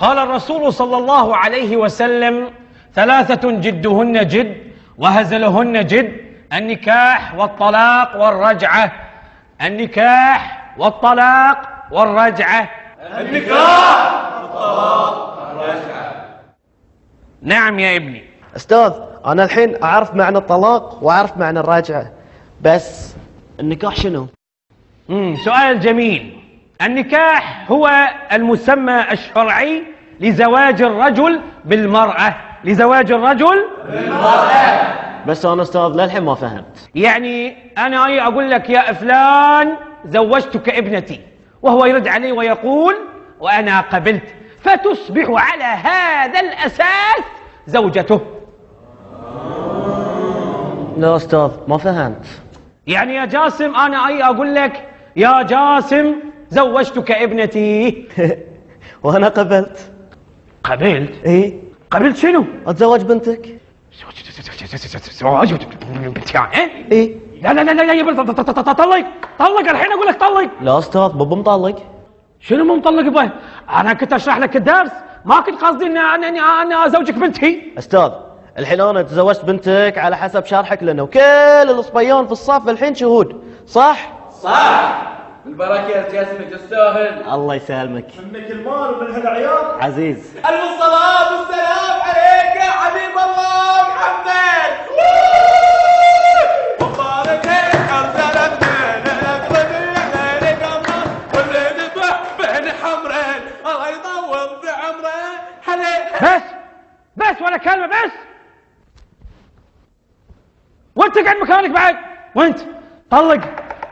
قال الرسول صلى الله عليه وسلم: ثلاثة جدهن جد وهزلهن جد: النكاح والطلاق والرجعة. النكاح والطلاق والرجعة. النكاح والطلاق والرجعة. نعم يا ابني. أستاذ، أنا الحين أعرف معنى الطلاق وأعرف معنى الرجعة، بس النكاح شنو؟ سؤال جميل. النكاح هو المسمى الشرعي لزواج الرجل بالمرأة. لزواج الرجل بالمرأة. بس أنا أستاذ للحين ما فهمت. يعني أنا أقول لك: يا فلان زوجتك ابنتي، وهو يرد علي ويقول: وأنا قبلت، فتصبح على هذا الأساس زوجته. لا أستاذ ما فهمت. يعني يا جاسم أنا أقول لك: يا جاسم زوجتك ابنتي. وأنا قبلت. قبلت؟ إيه. قبلت شنو؟ أتزوج بنتك. زواج بنتي يعني؟ إيه. لا لا لا لا يا ابني، طلق الحين أقول لك طلق. لا أستاذ بابا مطلق. شنو مو مطلق يبا؟ أنا كنت أشرح لك الدرس، ما كنت قصدي أنا أزوجك بنتي. أستاذ الحين أنا تزوجت بنتك على حسب شرحك لنا، وكل الصبيان في الصف الحين شهود، صح؟ صح. بالبركة يا جاسم، تستاهل. الله يسلمك. منك المال ومن هالعيال. عزيز. ألف الصلاة والسلام عليك يا حبيب الله محمد. وبارك لك أرسلتنا لك الله واللي ذبح بين حمرين الله يطول بعمره. بس ولا كلمة بس. وانت قاعد مكانك بعد، وانت طلق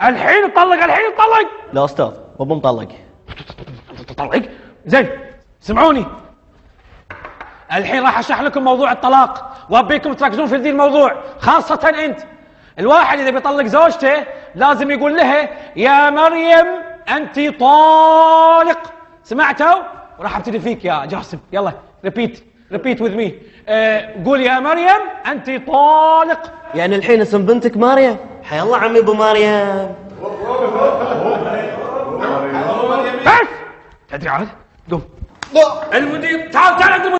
الحين، طلق الحين، طلق. لا أستاذ بابا مطلق. طلق؟ زين سمعوني، الحين راح اشرح لكم موضوع الطلاق، وابيكم تركزون في ذي الموضوع، خاصة انت. الواحد اذا بيطلق زوجته لازم يقول لها: يا مريم انت طالق. سمعتوا؟ وراح ابتدي فيك يا جاسم. يلا repeat with me. قول: يا مريم انت طالق. يعني الحين اسم بنتك مريم؟ حي الله عمي ابو مريم. بس تدري عاد؟ قوم. المدير تعال عند المدير.